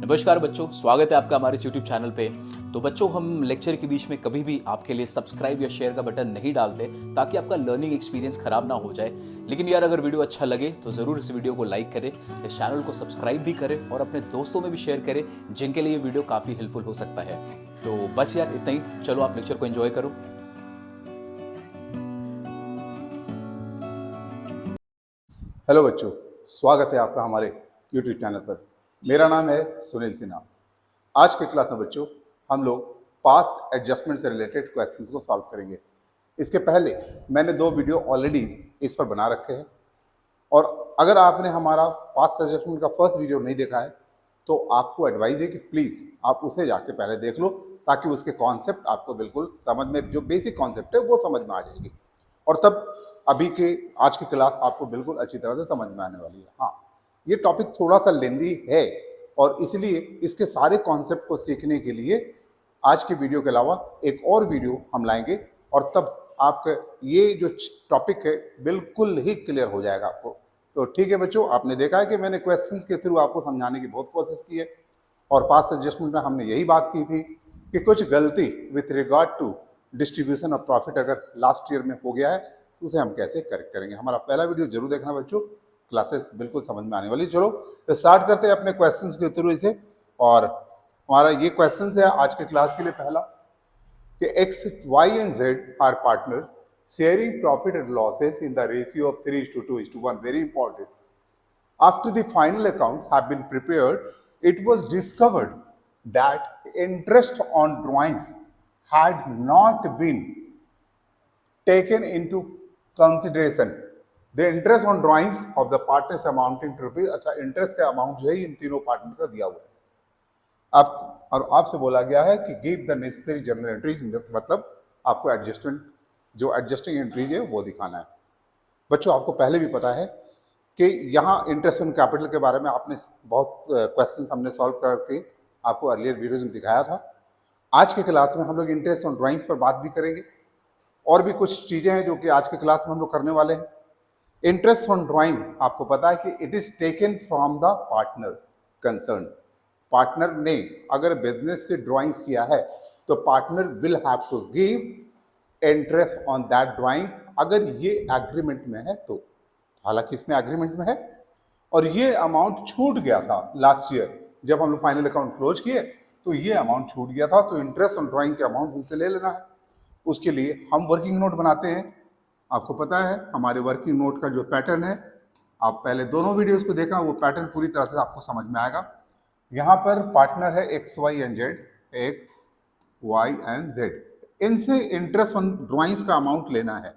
नमस्कार बच्चों, स्वागत है आपका हमारे इस YouTube चैनल पे। तो बच्चों, हम लेक्चर के बीच में कभी भी आपके लिए सब्सक्राइब या शेयर का बटन नहीं डालते ताकि आपका लर्निंग एक्सपीरियंस खराब ना हो जाए। लेकिन यार, अगर वीडियो अच्छा लगे तो ज़रूर इस वीडियो को लाइक करें, इस चैनल को सब्सक्राइब भी करें और अपने दोस्तों में भी शेयर करें जिनके लिए ये वीडियो काफ़ी हेल्पफुल हो सकता है। तो बस यार, इतना ही। चलो, आप लेक्चर को एंजॉय करो। हेलो बच्चों, स्वागत है आपका हमारे YouTube चैनल पर। मेरा नाम है सुनील सिन्हा। आज के क्लास में बच्चों हम लोग पास एडजस्टमेंट से रिलेटेड क्वेश्चंस को सॉल्व करेंगे। इसके पहले मैंने 2 वीडियो ऑलरेडी इस पर बना रखे हैं और अगर आपने हमारा पास एडजस्टमेंट का फर्स्ट वीडियो नहीं देखा है तो आपको एडवाइस है कि प्लीज़ आप उसे जाके पहले देख लो, ताकि उसके कॉन्सेप्ट आपको बिल्कुल समझ में, जो बेसिक कॉन्सेप्ट है वो समझ में आ जाएगी और तब अभी के आज की क्लास आपको बिल्कुल अच्छी तरह से समझ में आने वाली है। हाँ, ये टॉपिक थोड़ा सा लेंदी है और इसलिए इसके सारे कॉन्सेप्ट को सीखने के लिए आज की वीडियो के अलावा एक और वीडियो हम लाएंगे और तब आपका ये जो टॉपिक है बिल्कुल ही क्लियर हो जाएगा आपको। तो ठीक है बच्चों, आपने देखा है कि मैंने क्वेश्चंस के थ्रू आपको समझाने की बहुत कोशिश की है और पास एडजस्टमेंट में हमने यही बात की थी कि कुछ गलती with regard to distribution of profit अगर लास्ट ईयर में हो गया है तो उसे हम कैसे करेक्ट करेंगे। हमारा पहला वीडियो जरूर देखना बच्चों, क्लासेस बिल्कुल समझ में आने वाली। चलो स्टार्ट करते हैं अपने क्वेश्चंस के थ्रू इसे। और हमारा ये क्वेश्चन है आज के क्लास के लिए पहला कि X, Y and Z are partners sharing profit and losses in the ratio of 3:2:1। Very important. After the final accounts have been prepared, it was discovered that interest on drawings had not been taken into consideration. The interest on drawings of the partners amounting to rupees, अच्छा interest का amount जो है इन तीनों partner का दिया हुआ है। आप और आपसे बोला गया है कि give the necessary journal entries, मतलब आपको एडजस्टमेंट, जो एडजस्टिंग एंट्रीज है वो दिखाना है। बच्चों, आपको पहले भी पता है कि यहाँ इंटरेस्ट ऑन कैपिटल के बारे में आपने बहुत क्वेश्चंस हमने सॉल्व करके आपको अर्लियर वीडियोज में दिखाया था। आज के क्लास में हम लोग इंटरेस्ट ऑन ड्राइंग्स पर बात भी करेंगे और भी कुछ चीज़ें हैं जो कि आज के क्लास में हम लोग करने वाले हैं। इंटरेस्ट ऑन ड्राइंग आपको पता है कि it is taken from the partner concern. Partner ने अगर बिजनेस से ड्राइंग्स किया है तो partner will have to give interest on that drawing, अगर ये एग्रीमेंट में है तो। हालांकि इसमें एग्रीमेंट में है और ये अमाउंट छूट गया था लास्ट ईयर जब हम लोग फाइनल अकाउंट क्लोज किए, तो ये अमाउंट छूट गया था, तो इंटरेस्ट ऑन ड्राइंग के अमाउंट उनसे ले लेना है। उसके लिए हम वर्किंग नोट बनाते हैं। आपको पता है हमारे वर्किंग नोट का जो पैटर्न है, आप पहले दोनों वीडियोस को देखना, वो पैटर्न पूरी तरह से आपको समझ में आएगा। यहाँ पर पार्टनर है X, Y and Z, X, Y and Z. इनसे इंटरेस्ट ऑन ड्राइंग्स का अमाउंट लेना है।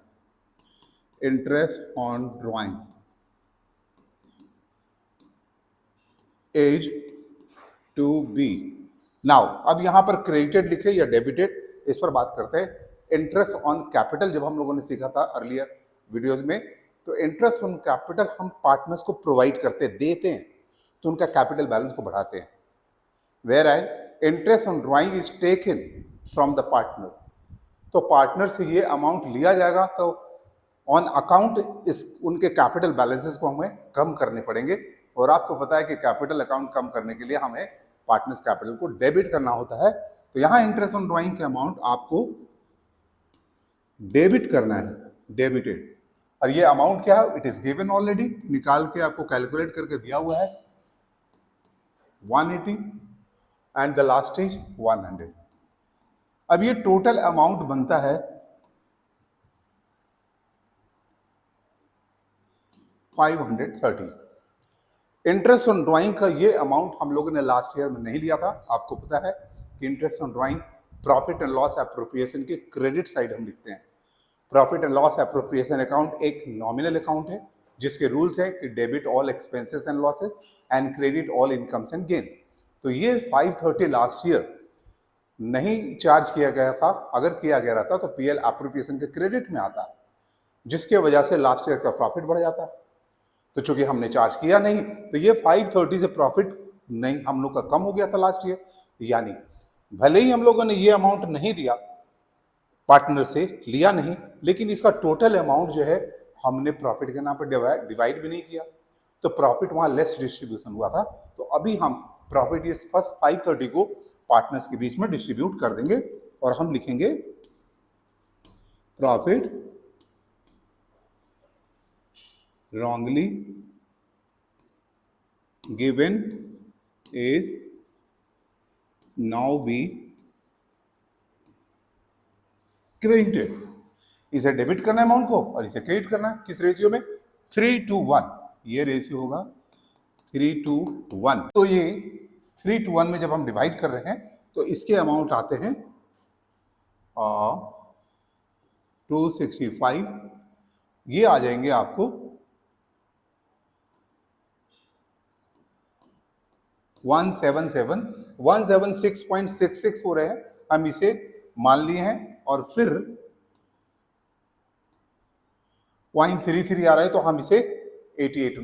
Interest on drawing as to be. Now अब यहां पर क्रेडिटेड लिखे या डेबिटेड, इस पर बात करते हैं। इंटरेस्ट ऑन कैपिटल जब हम लोगों ने सीखा था अर्लियर वीडियोस में, तो इंटरेस्ट ऑन कैपिटल हम पार्टनर्स को प्रोवाइड करते देते हैं तो उनका कैपिटल बैलेंस को बढ़ाते हैं। Whereas interest on drawing is taken from the partner, तो पार्टनर से ये अमाउंट लिया जाएगा, तो ऑन अकाउंट इस उनके कैपिटल बैलेंसेस को हमें कम करने पड़ेंगे। और आपको पता है कि कैपिटल अकाउंट कम करने के लिए हमें पार्टनर्स कैपिटल को डेबिट करना होता है। तो यहाँ इंटरेस्ट ऑन ड्राइंग के अमाउंट आपको डेबिट करना है, डेबिटेड। और ये अमाउंट क्या है, इट इज गिवन ऑलरेडी, निकाल के आपको कैलकुलेट करके दिया हुआ है 180 एंड द लास्ट इज 100। अब ये टोटल अमाउंट बनता है 530। इंटरेस्ट ऑन ड्राइंग का ये अमाउंट हम लोगों ने लास्ट ईयर में नहीं लिया था। आपको पता है कि interest on drawing profit and loss appropriation के क्रेडिट साइड हम लिखते हैं। Profit and loss appropriation account एक नॉमिनल अकाउंट है जिसके रूल्स है कि debit all expenses and losses and credit all incomes and gain. तो ये 530 लास्ट ईयर नहीं चार्ज किया गया था। अगर किया गया रहता तो पीएल एप्रोप्रिएशन के क्रेडिट में आता, जिसके वजह से लास्ट ईयर का प्रॉफिट बढ़ जाता। तो चूंकि हमने चार्ज किया नहीं, तो ये 530 से प्रॉफिट नहीं हम लोग का कम हो गया था लास्ट ईयर। यानी भले ही हम लोगों ने ये अमाउंट नहीं दिया, पार्टनर से लिया नहीं, लेकिन इसका टोटल अमाउंट जो है हमने प्रॉफिट के नाम पर डिवाइड भी नहीं किया, तो प्रॉफिट वहां लेस डिस्ट्रीब्यूशन हुआ था। तो अभी हम प्रॉफिट इस फर्स्ट 530 को पार्टनर्स के बीच में डिस्ट्रीब्यूट कर देंगे और हम लिखेंगे profit wrongly given is now be credited। इसे डेबिट करना है अमाउंट को और इसे क्रेडिट करना है। किस रेशियो में? 3:1। ये रेशियो होगा 3:1। तो ये 3:1 में जब हम डिवाइड कर रहे हैं तो इसके अमाउंट आते हैं 265। ये आ जाएंगे आपको 176.66 हो रहे हैं, हम इसे मान लिए हैं। और फिर 0.33 आ रहा है तो हम इसे 88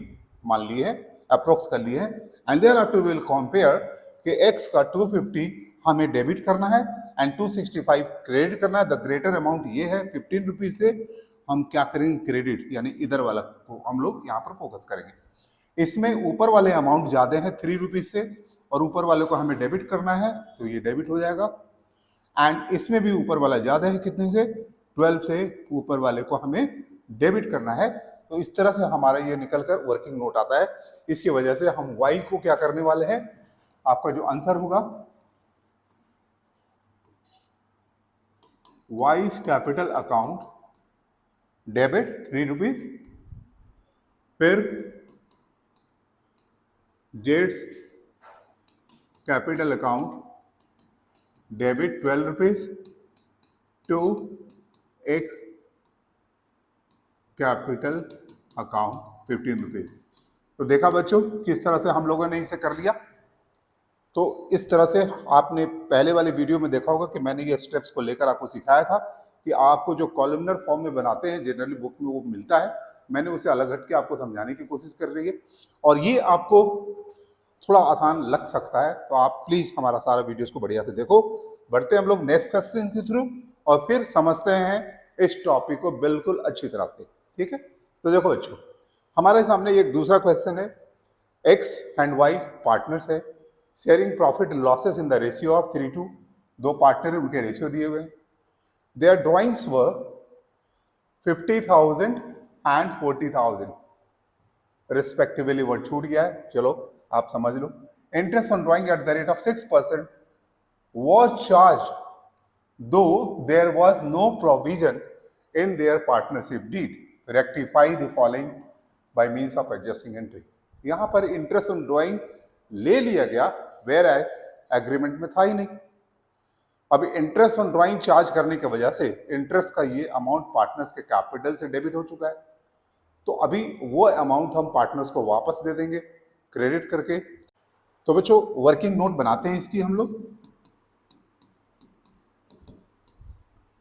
मान लिए हैं, अप्रोक्स कर लिए हैं। And thereafter will compare कि x का 250 हमें डेबिट करना है एंड 265 क्रेडिट करना है। द ग्रेटर अमाउंट ये है 15 रुपीज से हम क्या करेंगे? क्रेडिट, यानी इधर वाला को हम लोग यहाँ पर फोकस करेंगे। इसमें ऊपर वाले अमाउंट ज्यादा है 3 रुपीज से और ऊपर वाले को हमें डेबिट करना है तो ये डेबिट हो जाएगा। एंड इसमें भी ऊपर वाला ज्यादा है, कितने से? 12 से ऊपर वाले को हमें डेबिट करना है। तो इस तरह से हमारा ये निकलकर वर्किंग नोट आता है। इसकी वजह से हम y को क्या करने वाले हैं? आपका जो आंसर होगा Y's capital account debit 3 rupees, फिर जेड्स capital account debit 12 rupees to X capital account 15 rupees. तो देखा बच्चों किस तरह से हम लोगों ने इसे कर लिया। तो इस तरह से आपने पहले वाले वीडियो में देखा होगा कि मैंने ये स्टेप्स को लेकर आपको सिखाया था कि आपको जो कॉलमनर फॉर्म में बनाते हैं जनरली बुक में वो मिलता है, मैंने उसे अलग हट के आपको समझाने की कोशिश कर रही है और ये आपको थोड़ा आसान लग सकता है। तो आप प्लीज हमारा सारा वीडियोस को बढ़िया से देखो। बढ़ते हैं हम लोग नेक्स्ट क्वेश्चन के थ्रू और फिर समझते हैं इस टॉपिक को बिल्कुल अच्छी तरह से। ठीक है, तो देखो बच्चों हमारे सामने एक दूसरा क्वेश्चन है। एक्स एंड वाई पार्टनर्स है, sharing profit losses in the ratio of 3:2। दो पार्टनर है, उनके रेशियो दिए हुए हैं। Their drawings were 50,000 and 40,000 respectively. Word छूट गया है, चलो आप समझ लो। Interest on drawing at the rate of 6% was charged though there was no provision in their partnership deed। rectify the following by means of adjusting entry। यहां पर interest on drawing ले लिया गया, वेयर एग्रीमेंट में था ही नहीं। अभी interest on drawing charge करने की वजह से इंटरेस्ट का ये अमाउंट पार्टनर्स के कैपिटल से डेबिट हो चुका है। तो अभी वो अमाउंट हम पार्टनर्स को वापस दे देंगे क्रेडिट करके। तो बच्चों वर्किंग नोट बनाते हैं इसकी हम लोग,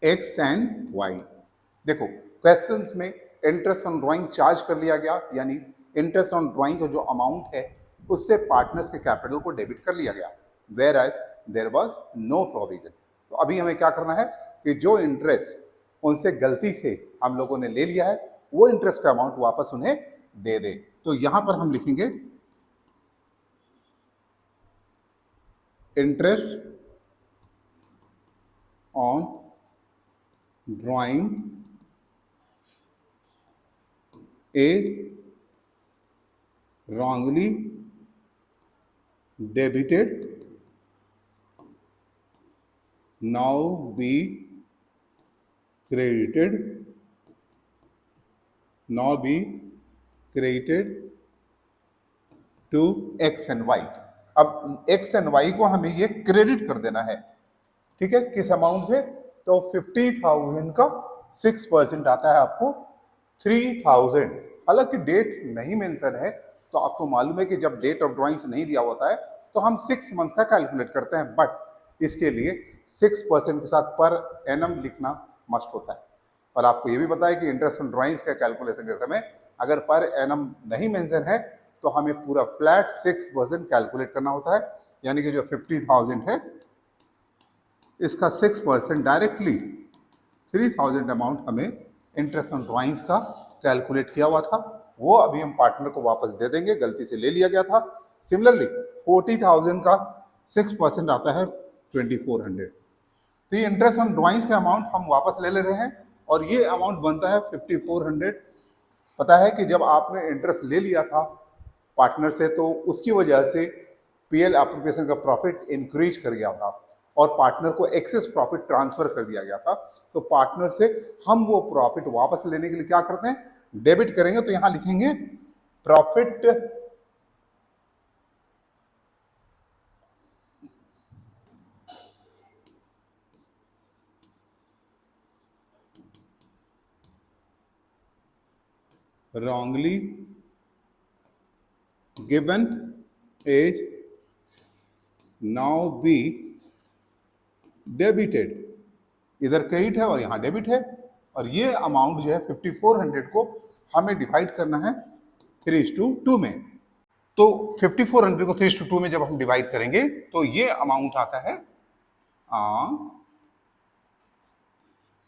एक्स एंड वाई। देखो क्वेश्चंस में इंटरेस्ट ऑन ड्रॉइंग चार्ज कर लिया गया, यानी इंटरेस्ट ऑन ड्रॉइंग का जो अमाउंट है उससे पार्टनर्स के कैपिटल को डेबिट कर लिया गया, whereas there was no provision. तो अभी हमें क्या करना है कि जो इंटरेस्ट उनसे गलती से हम लोगों ने ले लिया है वो इंटरेस्ट का अमाउंट वापस उन्हें दे दे। तो यहां पर हम लिखेंगे interest on drawing is wrongly debited now be credited to x and y। अब x and y को हमें ये क्रेडिट कर देना है, ठीक है। किस अमाउंट से? तो 50,000 का 6% आता है आपको 3,000। हालांकि डेट नहीं मेंशन है, तो आपको मालूम है कि जब डेट ऑफ ड्रॉइंग्स नहीं दिया होता है तो हम 6 मंथ्स का कैलकुलेट करते हैं, बट इसके लिए 6% के साथ पर एनम लिखना मस्ट होता है। और आपको ये भी पता है कि इंटरेस्ट ऑन ड्रॉइंग्स का कैलकुलेशन के समय अगर पर एनम नहीं मेंशन है तो हमें पूरा फ्लैट 6% कैलकुलेट करना होता है, यानी कि जो 50,000 है इसका 6% डायरेक्टली 3,000 अमाउंट हमें इंटरेस्ट ऑन ड्रॉइंग्स का कैलकुलेट किया हुआ था वो अभी हम पार्टनर को वापस दे देंगे, गलती से ले लिया गया था। सिमिलरली 40,000 का 6% आता है 2400। तो ये इंटरेस्ट ऑन ड्राइंग्स का अमाउंट हम वापस ले रहे हैं और ये अमाउंट बनता है 5400। पता है कि जब आपने इंटरेस्ट ले लिया था पार्टनर से तो उसकी वजह से पीएल एप्लीकेशन का प्रॉफिट इंक्रीज कर गया था और पार्टनर को एक्सेस प्रॉफिट ट्रांसफर कर दिया गया था। तो पार्टनर से हम वो प्रॉफिट वापस लेने के लिए क्या करते हैं, डेबिट करेंगे। तो यहां लिखेंगे profit wrongly given is now be debited। इधर क्रेडिट है और यहां डेबिट है और ये अमाउंट जो है 5400 को हमें डिवाइड करना है 3:2 में। तो 5400 को 3:2 में जब हम डिवाइड करेंगे तो ये अमाउंट आता है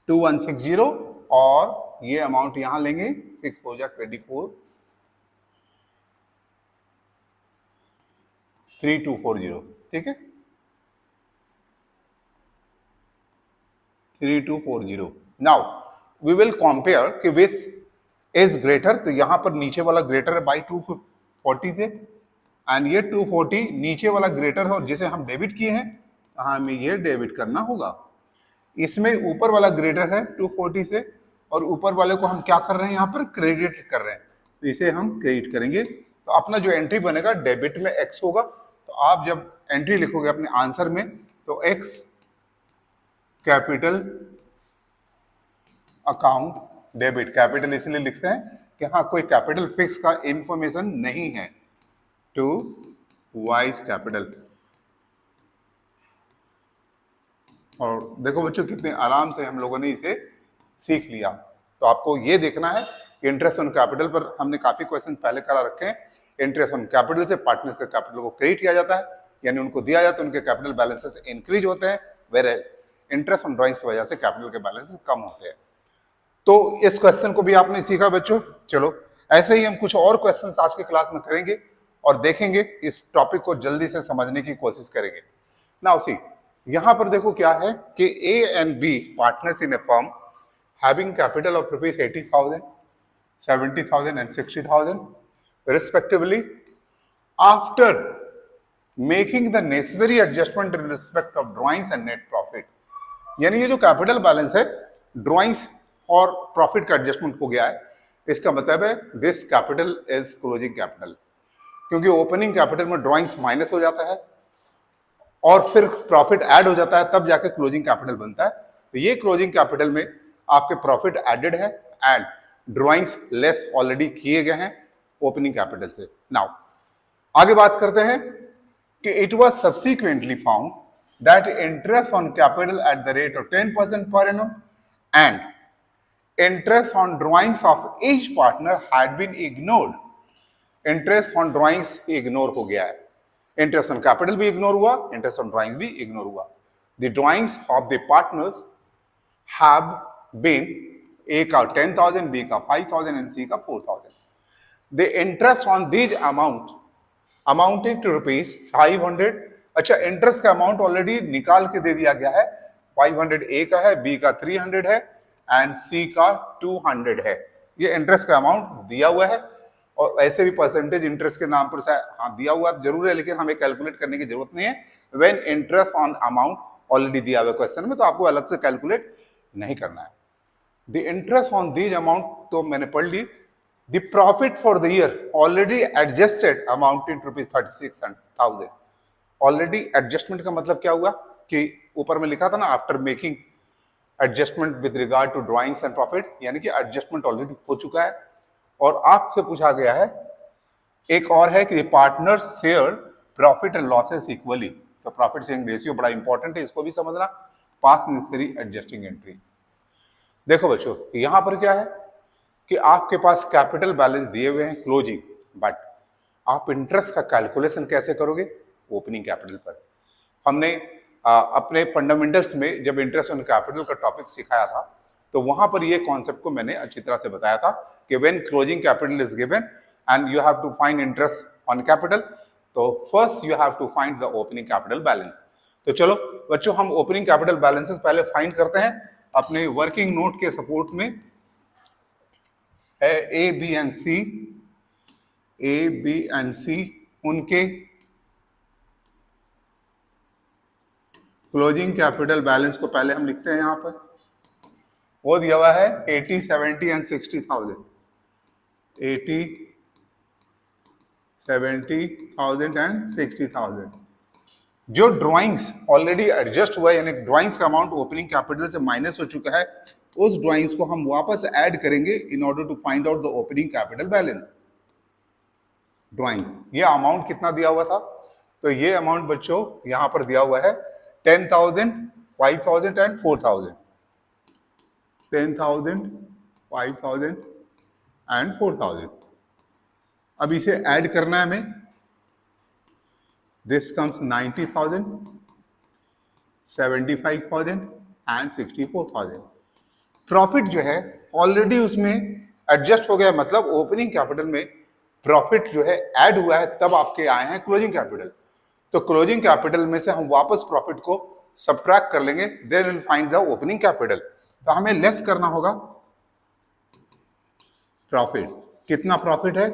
2160 और ये अमाउंट यहां लेंगे 6 हो जाए 24 3240। ठीक है 3240। नाउ वी विल कंपेयर कि विच इज ग्रेटर। तो यहां पर नीचे वाला ग्रेटर है बाई 240 से एंड ये 240 नीचे वाला ग्रेटर है और जिसे हम डेबिट किए हैं हमें ये डेबिट करना होगा। इसमें ऊपर वाला ग्रेटर है 240 से और ऊपर वाले को हम क्या कर रहे हैं, यहाँ पर क्रेडिट कर रहे हैं। तो इसे हम क्रेडिट करेंगे तो अपना जो एंट्री बनेगा डेबिट में एक्स होगा। तो आप जब एंट्री लिखोगे अपने आंसर में तो x capital account debit, capital इसलिए लिख रहे हैं कि हाँ कोई कैपिटल फिक्स का इंफॉर्मेशन नहीं है, टू वाइज कैपिटल। और देखो बच्चों कितने आराम से हम लोगों ने इसे सीख लिया। तो आपको ये देखना है कि इंटरेस्ट ऑन कैपिटल पर हमने काफी क्वेश्चन पहले करा रखे हैं। इंटरेस्ट ऑन कैपिटल से पार्टनर्स के कैपिटल को क्रेडिट किया जाता है, यानी उनको दिया जाता है, उनके कैपिटल बैलेंसेस इंक्रीज होते हैं, वेयर इंटरेस्ट ऑन ड्राइंग्स की वजह से कैपिटल के बैलेंसेस कम होते हैं। तो इस क्वेश्चन को भी आपने सीखा बच्चों। चलो ऐसे ही हम कुछ और क्वेश्चन आज के क्लास में करेंगे और देखेंगे, इस टॉपिक को जल्दी से समझने की कोशिश करेंगे। नाउ सी यहां पर देखो क्या है कि A and B partners in a firm having capital of rupees 80,000, 70,000 and 60,000 respectively, after making the necessary adjustment in respect of drawings and net profit। यानी ये जो कैपिटल बैलेंस है ड्राइंग्स और प्रॉफिट का एडजस्टमेंट हो गया है, इसका मतलब है this capital is closing capital, क्योंकि ओपनिंग कैपिटल में ड्राइंग्स माइनस हो जाता है और फिर प्रॉफिट ऐड हो जाता है, तब जाके क्लोजिंग कैपिटल बनता है। तो ये क्लोजिंग कैपिटल में आपके प्रॉफिट एडेड है एंड ड्राइंग्स लेस ऑलरेडी किए गए हैं ओपनिंग कैपिटल से। नाउ आगे बात करते हैं कि it was subsequently found that interest on capital at the rate of 10% per annum and interest on drawings of each partner had been ignored. Interest on drawings ignore हो गया है, interest on capital भी ignore हुआ, interest on drawings भी ignore हुआ। The drawings of the partners have been A का 10,000, B का 5,000 and C का 4,000। The interest on these amount amounting to rupees 500। अच्छा इंटरेस्ट का अमाउंट ऑलरेडी निकाल के दे दिया गया है, 500 A का है, B का 300 है एंड C का 200 है। ये इंटरेस्ट का अमाउंट दिया हुआ है और ऐसे भी परसेंटेज इंटरेस्ट के नाम पर हाँ दिया हुआ जरूर है, लेकिन हमें कैलकुलेट करने की जरूरत नहीं है। When interest on amount already दिया हुआ क्वेश्चन में, तो आपको अलग से कैलकुलेट नहीं करना है। The interest on these amount तो मैंने पढ़ ली। The profit for the year already adjusted amounting to rupees 36,000। Already adjustment का मतलब क्या हुआ कि ऊपर में लिखा था ना after making adjustment with regard to drawings and profit, यानी कि एडजस्टमेंट ऑलरेडी हो चुका है। और आपसे पूछा गया है एक और है कि partner share profit and losses equally. तो प्रॉफिट शेयरिंग रेशियो बड़ा इंपॉर्टेंट है, इसको भी समझना। पास नेसेसरी एडजस्टिंग एंट्री। देखो बच्चों यहां पर क्या है कि आपके पास कैपिटल बैलेंस दिए हुए हैं क्लोजिंग, बट आप इंटरेस्ट का कैलकुलेशन कैसे करोगे ओपनिंग कैपिटल पर। हमने अपने फंडामेंटल्स में जब इंटरेस्ट ऑन कैपिटल का टॉपिक सिखाया था तो वहां पर ये कॉन्सेप्ट को मैंने अच्छी तरह से बताया था कि when closing capital is given and you have to find interest on capital, तो first you have to find the opening capital balance. तो चलो बच्चों, हम ओपनिंग कैपिटल बैलेंसेस पहले फाइंड करते हैं अपने वर्किंग नोट के सपोर्ट में। है ए बी एंड सी उनके क्लोजिंग कैपिटल बैलेंस को पहले हम लिखते हैं। यहां पर वो दिया हुआ है 80, 70 एंड 60,000। 80, 70,000 एंड 60,000। जो ड्राइंग्स ऑलरेडी एडजस्ट हुआ है, यानी ड्राइंग्स का अमाउंट ओपनिंग कैपिटल से माइनस हो चुका है, उस ड्राइंग्स को हम वापस ऐड करेंगे in order to find out the opening capital balance. Drawing, ये अमाउंट कितना दिया हुआ था? तो ये अमाउंट बच्चों यहां पर दिया हुआ है 10,000, 5,000 एंड 4,000। 10,000, 5,000 एंड 4,000। अब इसे ऐड करना है हमें। This comes 90,000, 75,000 and 64,000। प्रॉफिट जो है ऑलरेडी उसमें एडजस्ट हो गया, मतलब ओपनिंग कैपिटल में प्रॉफिट जो है ऐड हुआ है, तब आपके आए हैं क्लोजिंग कैपिटल। तो क्लोजिंग कैपिटल में से हम वापस प्रॉफिट को सबट्रैक्ट कर लेंगे, then will find the opening capital. तो हमें लेस करना होगा प्रॉफिट। कितना प्रॉफिट है?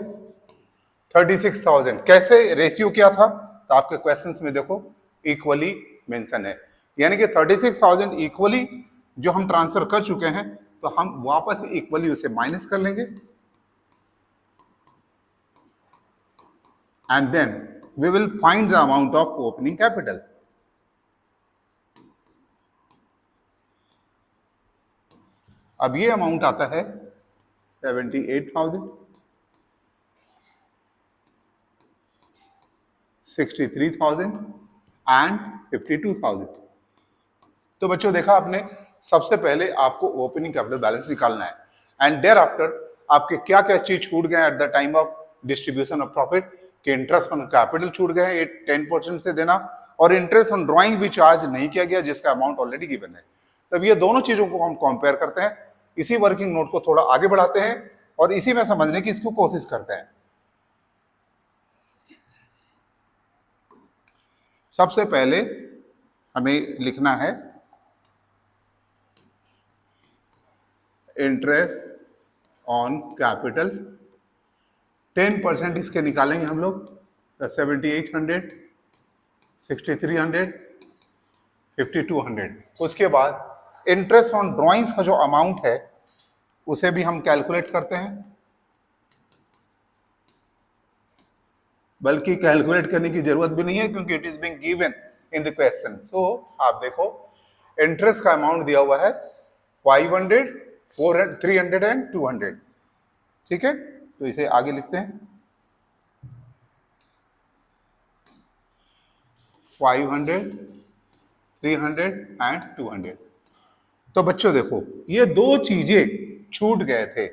36,000। कैसे? रेशियो क्या था? तो आपके क्वेश्चंस में देखो इक्वली मेंशन है, यानी कि 36,000 इक्वली जो हम ट्रांसफर कर चुके हैं, तो हम वापस इक्वली उसे माइनस कर लेंगे and then we will find the amount of opening capital. अब ये अमाउंट आता है 78,000, 63,000 एंड 52,000। तो बच्चों देखा आपने, सबसे पहले आपको ओपनिंग कैपिटल बैलेंस निकालना है एंड देयर आफ्टर आपके क्या क्या चीज छूट गए at the time of distribution of profit, कि इंटरेस्ट ऑन कैपिटल छूट गए 10% से देना, और इंटरेस्ट ऑन ड्राइंग भी चार्ज नहीं किया गया जिसका अमाउंट ऑलरेडी गिवन है। तब ये दोनों चीजों को हम कंपेयर करते हैं, इसी वर्किंग नोट को थोड़ा आगे बढ़ाते हैं और इसी में समझने की इसको कोशिश करते हैं। सबसे पहले हमें लिखना है इंटरेस्ट ऑन कैपिटल। 10% इसके निकालेंगे हम लोग, 7,800, 6,300, 5,200। उसके बाद इंटरेस्ट ऑन ड्राइंग्स का जो अमाउंट है उसे भी हम कैलकुलेट करते हैं, बल्कि कैलकुलेट करने की जरूरत भी नहीं है क्योंकि it is being given in the question. So आप देखो इंटरेस्ट का अमाउंट दिया हुआ है 500, 400, 300 एंड 200। ठीक है, तो इसे आगे लिखते हैं 500, 300 एंड 200। तो बच्चों देखो ये दो चीजें छूट गए थे।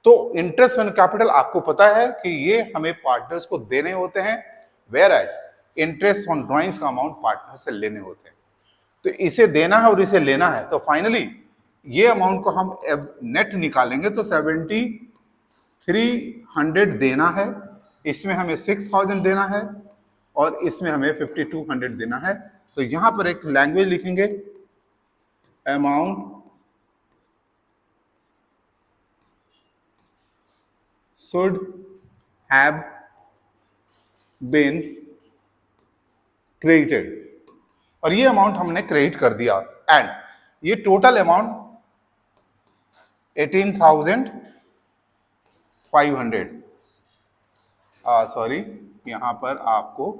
तो इंटरेस्ट ऑन कैपिटल आपको पता है कि ये हमें पार्टनर्स को देने होते हैं, whereas interest on drawings का अमाउंट पार्टनर से लेने होते हैं। तो इसे देना है और इसे लेना है, तो फाइनली ये अमाउंट को हम नेट निकालेंगे तो 7,300 देना है, इसमें हमें 6,000 देना है और इसमें हमें 5,200 देना है। तो यहां पर एक लैंग्वेज लिखेंगे, amount should have been credited, और ये अमाउंट हमने क्रेडिट कर दिया एंड ये टोटल अमाउंट 18,500, सॉरी यहां पर आपको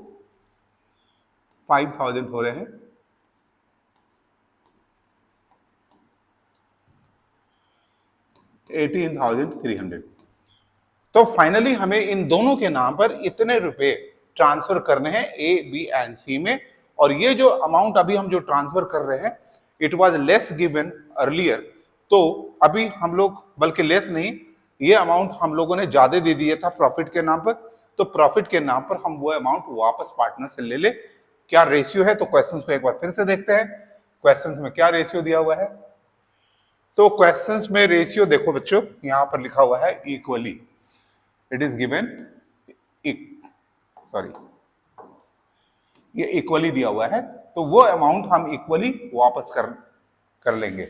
5,000 हो रहे हैं, 18,300। तो फाइनली हमें इन दोनों के नाम पर इतने रुपए ट्रांसफर करने हैं ए, बी एंड सी में। और ये जो अमाउंट अभी हम जो ट्रांसफर कर रहे हैं, it was less given earlier, तो अभी हम लोग, बल्कि लेस नहीं, ये अमाउंट हम लोगों ने ज्यादा दे दिया था प्रॉफिट के नाम पर। तो प्रॉफिट के नाम पर हम वो अमाउंट वापस पार्टनर से ले ले। क्या रेशियो है? तो क्वेश्चंस को एक बार फिर से देखते हैं। क्वेश्चंस में क्या रेशियो दिया हुआ है? तो क्वेश्चंस में रेशियो देखो बच्चों, यहां पर लिखा हुआ है equally, it is given, sorry ये इक्वली दिया हुआ है, तो वो अमाउंट हम इक्वली वापस कर लेंगे।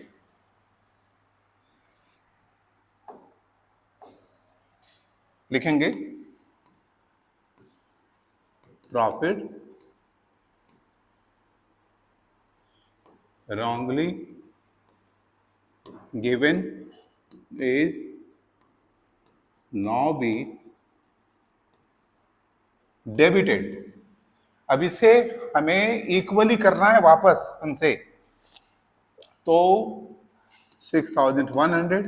लिखेंगे profit wrongly given is now be debited। अब इसे हमें इक्वली करना है वापस उनसे, तो 6,100,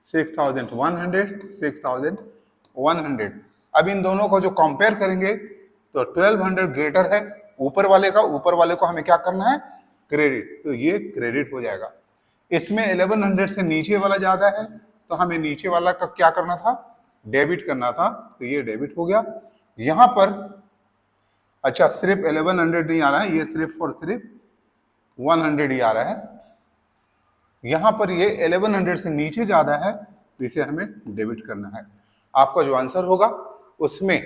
6,100, 6,100। अब इन दोनों को जो कंपेयर करेंगे तो 1200 ग्रेटर है ऊपर वाले का, ऊपर वाले को हमें क्या करना है, क्रेडिट, तो ये क्रेडिट हो जाएगा। इसमें 1100 से नीचे वाला ज्यादा है तो हमें नीचे वाला का क्या करना था, डेबिट करना था, तो ये डेबिट हो गया। यहां पर अच्छा सिर्फ 1100 नहीं आ रहा है, ये सिर्फ और सिर्फ 100 ही आ रहा है। यहां पर ये 1100 से नीचे ज्यादा है तो इसे हमें डेबिट करना है। आपका जो आंसर होगा उसमें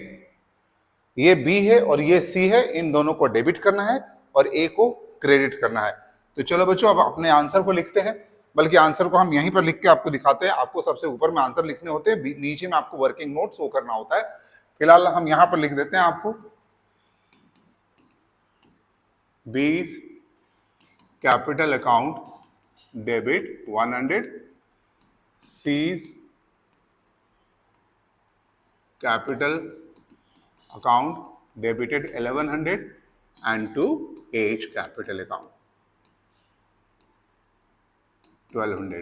ये बी है और ये सी है, इन दोनों को डेबिट करना है और ए को क्रेडिट करना है। तो चलो बच्चों अब अपने आंसर को लिखते हैं, बल्कि आंसर को हम यहीं पर लिख के आपको दिखाते हैं। आपको सबसे ऊपर में आंसर लिखने होते हैं, नीचे में आपको वर्किंग नोट शो करना होता है। फिलहाल हम यहां पर लिख देते हैं आपको, बीज capital account debit 100, seize capital account debited 1100 and to H capital account 1200।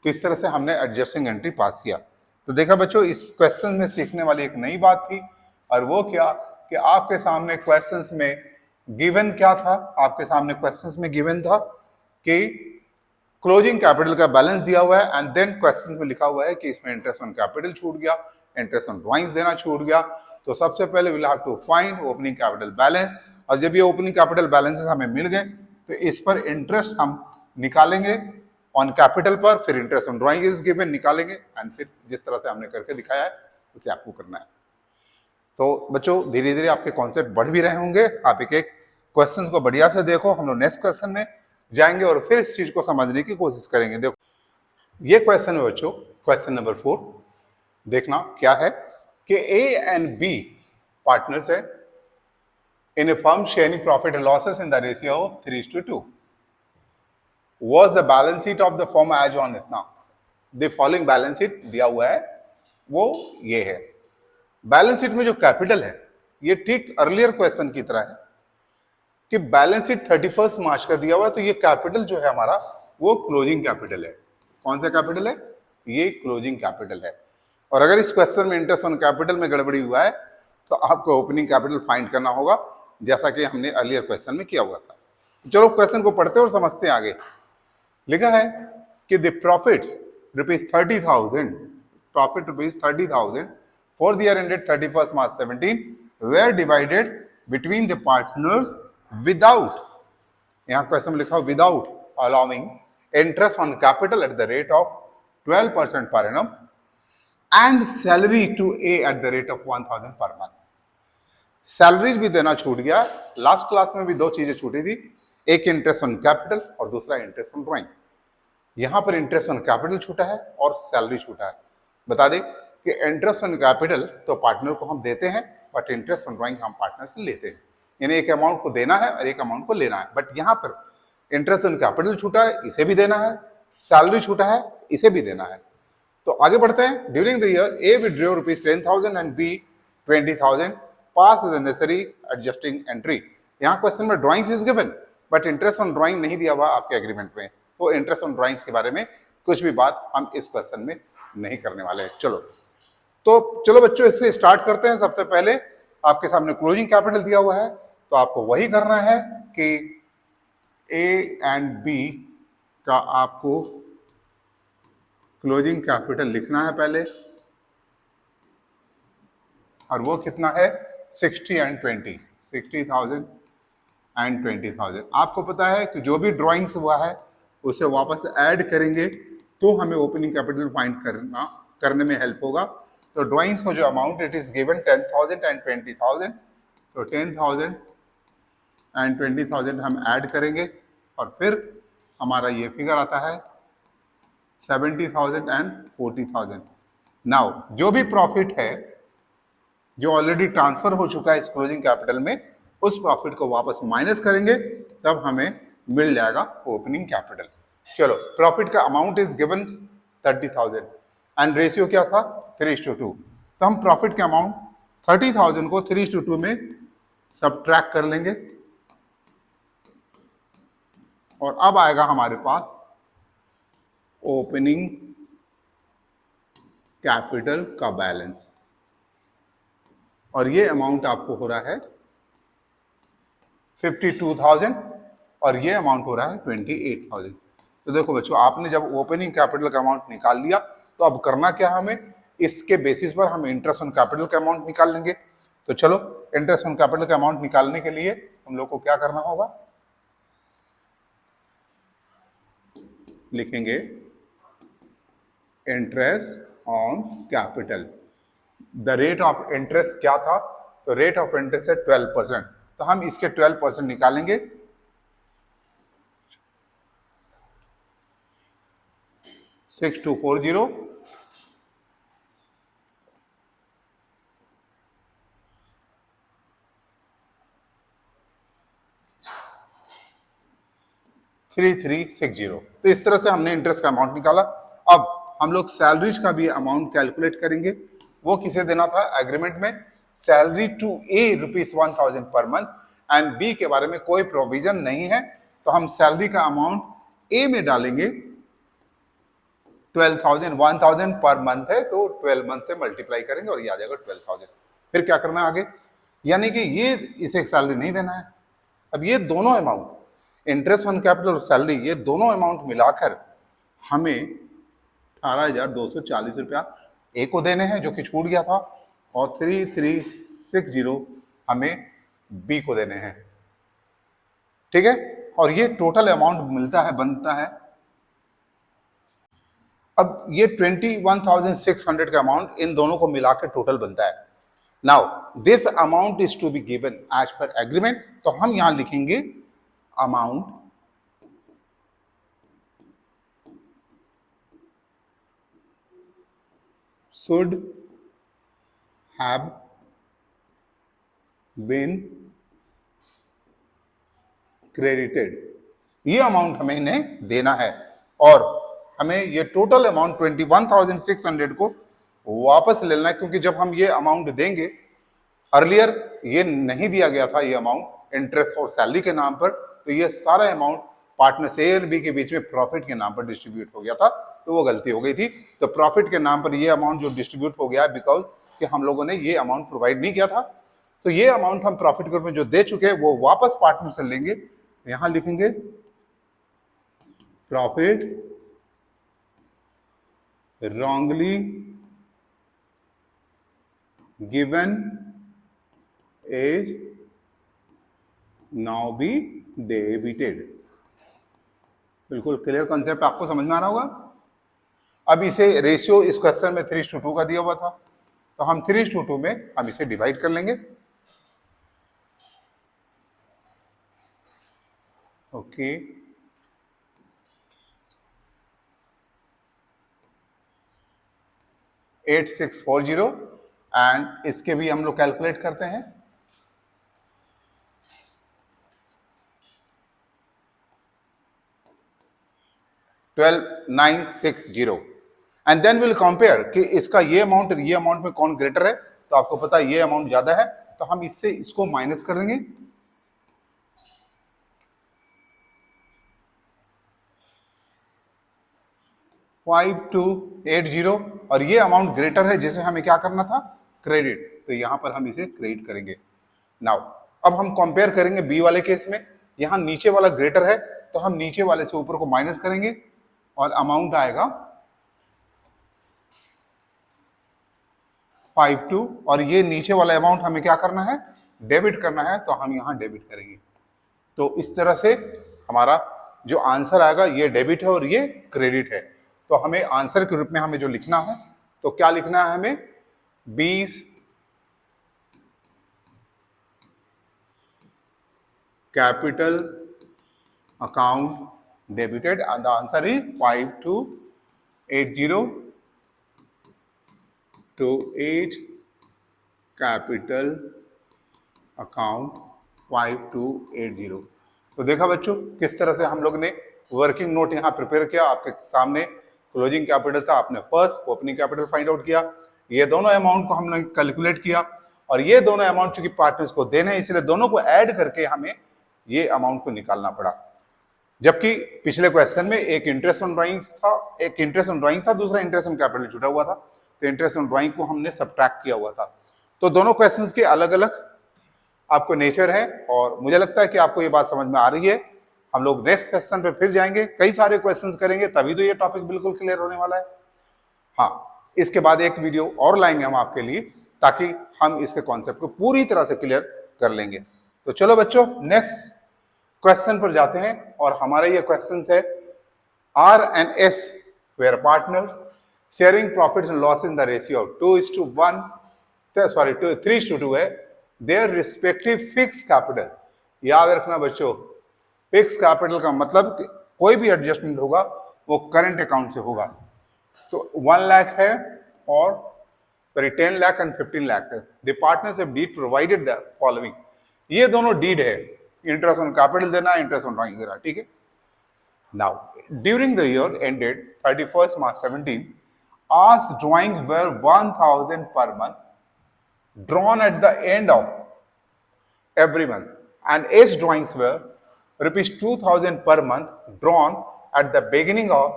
तो इस तरह से हमने एडजस्टिंग एंट्री पास किया। तो देखा बच्चों, इस क्वेश्चन में सीखने वाली एक नई बात थी, और वो क्या कि आपके सामने क्वेश्चंस में गिवन क्या था, आपके सामने क्वेश्चंस में गिवन था कि क्लोजिंग कैपिटल का बैलेंस दिया हुआ है, एंड देन क्वेश्चंस में लिखा हुआ है कि इसमें इंटरेस्ट ऑन कैपिटल छूट गया, इंटरेस्ट ऑन ड्राइंग्स देना छूट गया। तो सबसे पहले will have to find opening capital balance, और जब ये ओपनिंग कैपिटल बैलेंसेस हमें मिल गए तो इस पर इंटरेस्ट हम निकालेंगे ऑन कैपिटल पर, फिर interest on drawing is given निकालेंगे, एंड फिर जिस तरह से हमने करके दिखाया है उसे आपको करना है। तो बच्चों धीरे धीरे आपके कॉन्सेप्ट बढ़ भी रहे होंगे, आप एक एक क्वेश्चंस को बढ़िया से देखो। हम लोग नेक्स्ट क्वेश्चन में जाएंगे और फिर इस चीज को समझने की कोशिश करेंगे। देखो ये क्वेश्चन है बच्चों, क्वेश्चन नंबर 4, देखना क्या है कि ए एंड बी पार्टनर्स है in a firm sharing profit and losses in the ratio of 3:2. Was the balance sheet of the firm as on इतना, the following balance sheet दिया हुआ है वो ये है। बैलेंस शीट में जो कैपिटल है ये ठीक अर्लियर क्वेश्चन की तरह है कि बैलेंस शीट 31 मार्च का दिया हुआ है, तो ये कैपिटल जो है हमारा वो क्लोजिंग कैपिटल है। कौन सा कैपिटल है, ये क्लोजिंग कैपिटल है। और अगर इस क्वेश्चन में इंटरेस्ट ऑन कैपिटल में गड़बड़ी हुआ है तो आपको ओपनिंग कैपिटल फाइंड करना होगा, जैसा कि हमने अर्लियर क्वेश्चन में किया हुआ था। चलो क्वेश्चन को पढ़ते और समझते हैं आगे। लिखा है कि the profits ₹30,000, profit ₹30,000 for the year ended 31 March 17 were divided between the partners without, यहाँ क्वेश्चन में लिखा without allowing interest on capital at the rate of 12% per annum and salary to A at the rate of 1,000 per month. Salaries भी देना छूट गया। Last class में भी दो चीजें छूटी थी, एक इंटरेस्ट ऑन कैपिटल और दूसरा इंटरेस्ट ऑन ड्राइंग। यहां पर इंटरेस्ट ऑन कैपिटल छूटा है और सैलरी छूटा है। बता दें कि इंटरेस्ट ऑन कैपिटल तो पार्टनर को हम देते हैं, बट इंटरेस्ट ऑन ड्राइंग हम पार्टनर से लेते हैं, यानी एक अमाउंट को देना है और एक अमाउंट को लेना है। बट यहाँ पर इंटरेस्ट ऑन कैपिटल छूटा है, इसे भी देना है, सैलरी छूटा है, इसे भी देना है। तो आगे बढ़ते हैं। During the year A withdraw ₹10,000 and B 20,000, pass the necessary adjusting entry. यहाँ क्वेश्चन में drawings is given but interest on drawing नहीं दिया हुआ आपके एग्रीमेंट में, तो इंटरेस्ट ऑन ड्राइंग्स के बारे में कुछ भी बात हम इस क्वेश्चन में नहीं करने वाले हैं। चलो बच्चों इससे स्टार्ट करते हैं। सबसे पहले आपके सामने क्लोजिंग कैपिटल दिया हुआ है, तो आपको वही करना है कि ए एंड बी का आपको क्लोजिंग कैपिटल लिखना है पहले, और वो कितना है 60 एंड 20, 60,000 एंड 20,000। आपको पता है कि जो भी ड्राइंग्स हुआ है उसे वापस ऐड करेंगे तो हमें ओपनिंग कैपिटल फाइंड करने में हेल्प होगा। तो ड्राइंग्स को जो amount it is given 10,000 and 20,000, तो 10,000 एंड 20,000 हम ऐड करेंगे और फिर हमारा ये फिगर आता है 70,000 एंड 40,000। नाउ जो भी प्रॉफिट है जो ऑलरेडी ट्रांसफर हो चुका है इस क्लोजिंग कैपिटल में, उस प्रॉफिट को वापस माइनस करेंगे, तब हमें मिल जाएगा ओपनिंग कैपिटल। चलो, प्रॉफिट का amount is given 30,000 and ratio क्या था 3:2। तो हम प्रॉफिट के अमाउंट 30,000 को 3:2 में सबट्रैक्ट कर लेंगे और अब आएगा हमारे पास ओपनिंग कैपिटल का बैलेंस, और ये अमाउंट आपको हो रहा है 52,000 और ये अमाउंट हो रहा है 28,000। तो देखो बच्चों, आपने जब ओपनिंग कैपिटल का अमाउंट निकाल लिया तो अब करना क्या है हमें, इसके बेसिस पर हम इंटरेस्ट ऑन कैपिटल का अमाउंट निकाल लेंगे। तो चलो, इंटरेस्ट ऑन कैपिटल का अमाउंट निकालने के लिए हम लोग को क्या करना होगा, लिखेंगे interest on capital. The rate of interest क्या था, तो रेट ऑफ इंटरेस्ट है 12%, तो हम इसके 12% निकालेंगे। Six two 40 3360। तो इस तरह से हमने इंटरेस्ट का अमाउंट निकाला। अब हम लोग सैलरीज का भी अमाउंट कैलकुलेट करेंगे। वो किसे देना था एग्रीमेंट में, salary to A ₹1,000 per month and B के बारे में कोई प्रोविजन नहीं है, तो हम सैलरी का अमाउंट ए में डालेंगे 12,000, 1,000 पर मंथ है तो 12 मंथ से मल्टीप्लाई करेंगे और ये आ जाएगा 12,000। फिर क्या करना है आगे, यानी कि ये इसे सैलरी नहीं देना है। अब ये दोनों अमाउंट, इंटरेस्ट ऑन कैपिटल और सैलरी, ये दोनों अमाउंट मिलाकर हमें 18,240 रुपया ए को देने हैं जो कि छूट गया था, और 3360 हमें बी को देने हैं। ठीक है, और ये टोटल अमाउंट मिलता है, बनता है। अब ये 21,600 का अमाउंट इन दोनों को मिलाकर टोटल बनता है। Now this amount is to be given as per agreement, तो हम यहां लिखेंगे amount should have been credited। ये अमाउंट हमें इन्हें देना है और हमें ये टोटल अमाउंट 21,600 को वापस ले लेना है, क्योंकि जब हम ये अमाउंट देंगे, अर्लियर ये नहीं दिया गया था ये अमाउंट इंटरेस्ट और सैलरी के नाम पर, तो ये सारा अमाउंट पार्टनर्स ए और बी के बीच में प्रॉफिट के नाम पर डिस्ट्रीब्यूट हो गया था, तो वो गलती हो गई थी। तो प्रॉफिट के नाम पर ये अमाउंट जो डिस्ट्रीब्यूट हो गया बिकॉज कि हम लोगों ने ये अमाउंट प्रोवाइड नहीं किया था, तो ये अमाउंट हम प्रॉफिट के रूप में जो दे चुके हैं वो वापस पार्टनर से लेंगे। यहां लिखेंगे profit wrongly given is now be debited। बिल्कुल क्लियर कॉन्सेप्ट आपको समझ में आ रहा होगा। अब इसे रेशियो इस क्वेश्चन में 3:2 का दिया हुआ था, तो हम 3:2 में हम इसे डिवाइड कर लेंगे। ओके, 8640 एंड इसके भी हम लोग कैलकुलेट करते हैं। $12,960 एंड देन विल कंपेयर कि इसका ये अमाउंट और ये अमाउंट में कौन ग्रेटर है। तो आपको पता है ये अमाउंट ज्यादा है, तो हम इससे इसको माइनस कर देंगे। $5,280 और ये अमाउंट ग्रेटर है जिसे हमें क्या करना था, क्रेडिट, तो यहां पर हम इसे क्रेडिट करेंगे। नाउ अब हम कंपेयर करेंगे बी वाले केस में, यहां नीचे वाला ग्रेटर है तो हम नीचे वाले से ऊपर को माइनस करेंगे और अमाउंट आएगा 52 और ये नीचे वाला अमाउंट हमें क्या करना है, डेबिट करना है, तो हम यहां डेबिट करेंगे। तो इस तरह से हमारा जो आंसर आएगा ये डेबिट है और ये क्रेडिट है। तो हमें आंसर के रूप में हमें जो लिखना है, तो क्या लिखना है हमें, 20 capital account debited and the answer is 5280 to 8 capital account 5280। तो देखा बच्चों किस तरह से हम लोग ने वर्किंग नोट यहाँ प्रिपेयर किया। आपके सामने क्लोजिंग कैपिटल था, आपने first opening capital find out किया, ये दोनों अमाउंट को हमने कैलकुलेट किया और ये दोनों अमाउंट चूंकि पार्टनर्स को देने हैं इसलिए दोनों को ऐड करके हमें ये अमाउंट को निकालना पड़ा। जबकि पिछले क्वेश्चन में एक इंटरेस्ट ऑन ड्राइंग्स था, दूसरा इंटरेस्ट ऑन कैपिटल जुड़ा हुआ था, तो इंटरेस्ट ऑन ड्राइंग को हमने सब्ट्रैक्ट किया हुआ था। तो दोनों क्वेश्चंस के अलग अलग आपको नेचर है और मुझे लगता है कि आपको ये बात समझ में आ रही है। हम लोग नेक्स्ट क्वेश्चन पे फिर जाएंगे, कई सारे क्वेश्चंस करेंगे तभी तो ये टॉपिक बिल्कुल क्लियर होने वाला है। हाँ, इसके बाद एक वीडियो और लाएंगे हम आपके लिए ताकि हम इसके कॉन्सेप्ट को पूरी तरह से क्लियर कर लेंगे। तो चलो बच्चों नेक्स्ट क्वेश्चन पर जाते हैं और हमारा ये क्वेश्चन है R and S were partners sharing profits and loss in the ratio of 3:2 है their respective fixed capital। याद रखना बच्चों, फिक्स कैपिटल का मतलब कोई भी एडजस्टमेंट होगा वो करंट अकाउंट से होगा। तो 1 लाख है और 10 लाख एंड 15 लाख है। The partners have deed provided the following, ये दोनों डीड है, इंटरेस्ट ऑन कैपिटल देना, इंटरेस्ट ऑन ड्राइंग देना, ठीक है। Now during the year ended 31 March 17, R's drawing were 1000 per month drawn at the end of every month and S drawings were rupees 2000 per month drawn at the beginning of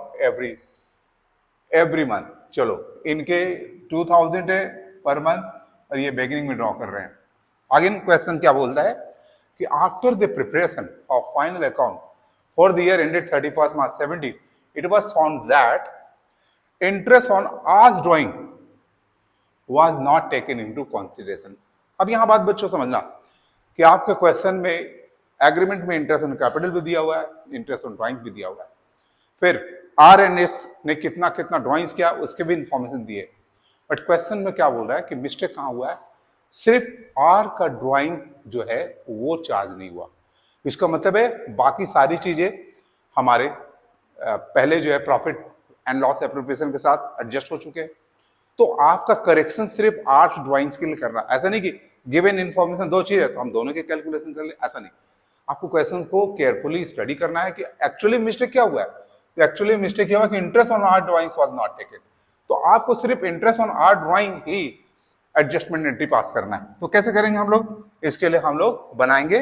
every month। चलो इनके 2000 है per month और ये beginning में draw कर रहे हैं। आगे क्वेश्चन क्या बोलता है कि after the preparation of final account for the year ended 31 March 17, it was found that interest on R's drawing was not taken into consideration। अब यहां बात बच्चों समझना कि आपके क्वेश्चन में एग्रीमेंट में इंटरेस्ट ऑन कैपिटल भी दिया हुआ है, इंटरेस्ट ऑन ड्राइंग भी दिया हुआ है, फिर RNS ने कितना कितना ड्राइंग्स किया उसके भी इंफॉर्मेशन दिए। बट क्वेश्चन में क्या बोल रहा है कि मिस्टेक कहां हुआ है, सिर्फ R का ड्राइंग जो है वो चार्ज नहीं हुआ। इसका मतलब है बाकी सारी चीजें हमारे पहले जो है प्रॉफिट एंड लॉस एप्रोप्रिएशन के साथ एडजस्ट हो चुके हैं। तो आपका करेक्शन सिर्फ 8 ड्राइंग्स के लिए करना, ऐसा नहीं कि गिवन इन्फॉर्मेशन 2 चीज है तो हम दोनों के कैलकुलेशन कर ले, ऐसा नहीं। आपको क्वेश्चंस को केयरफुली स्टडी करना है कि एक्चुअली मिस्टेक क्या हुआ है। एक्चुअली मिस्टेक क्या हुआ कि interest on 8 drawings was not taken, तो आपको सिर्फ interest on 8 drawing he adjustment entry पास करना है। तो कैसे करेंगे हम लोग, इसके लिए हम लोग बनाएंगे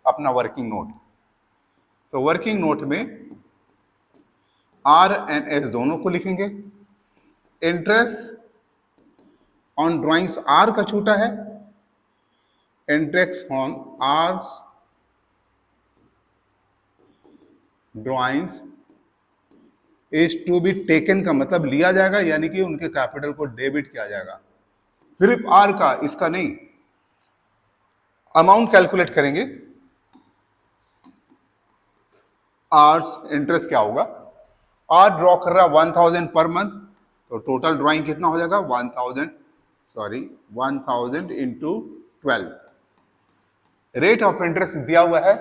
अपना वर्किंग नोट। तो वर्किंग नोट में R एंड S दोनों को लिखेंगे। इंटरेस्ट ऑन ड्राइंग्स R का छोटा है, interest on R's drawings is to be taken का मतलब लिया जाएगा, यानी कि उनके कैपिटल को डेबिट किया जाएगा। सिर्फ R का, इसका नहीं। अमाउंट कैलकुलेट करेंगे, आर्स इंटरेस्ट क्या होगा, R ड्रॉ कर रहा है 1000 पर मंथ, तो टोटल ड्राइंग कितना हो जाएगा 1000 इंटू 12। रेट ऑफ इंटरेस्ट दिया हुआ है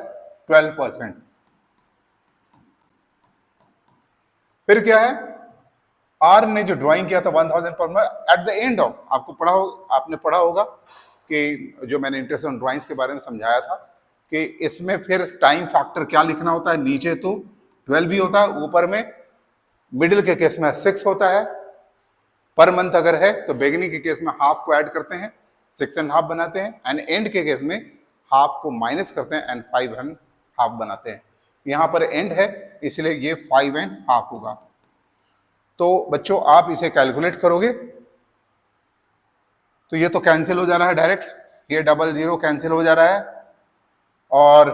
12%। फिर क्या है, R ने जो ड्राइंग किया था 1000 per month, at the end of आपने पढ़ा होगा कि जो मैंने इंटरेस्ट ऑन ड्राइंग्स के बारे में समझाया था कि इसमें फिर टाइम फैक्टर क्या लिखना होता है, नीचे तो 12 भी होता है, ऊपर में मिडिल के केस में 6 होता है। पर मंथ अगर है तो बिगिनिंग के केस में हाफ को ऐड करते हैं, 6.5 बनाते हैं, एंड एंड के केस में हाफ को माइनस करते हैं एंड 5.5 बनाते हैं। यहां पर एंड है इसलिए ये 5.5 होगा। तो बच्चों आप इसे कैलकुलेट करोगे तो ये तो कैंसिल हो जा रहा है डायरेक्ट, ये 00 कैंसिल हो जा रहा है और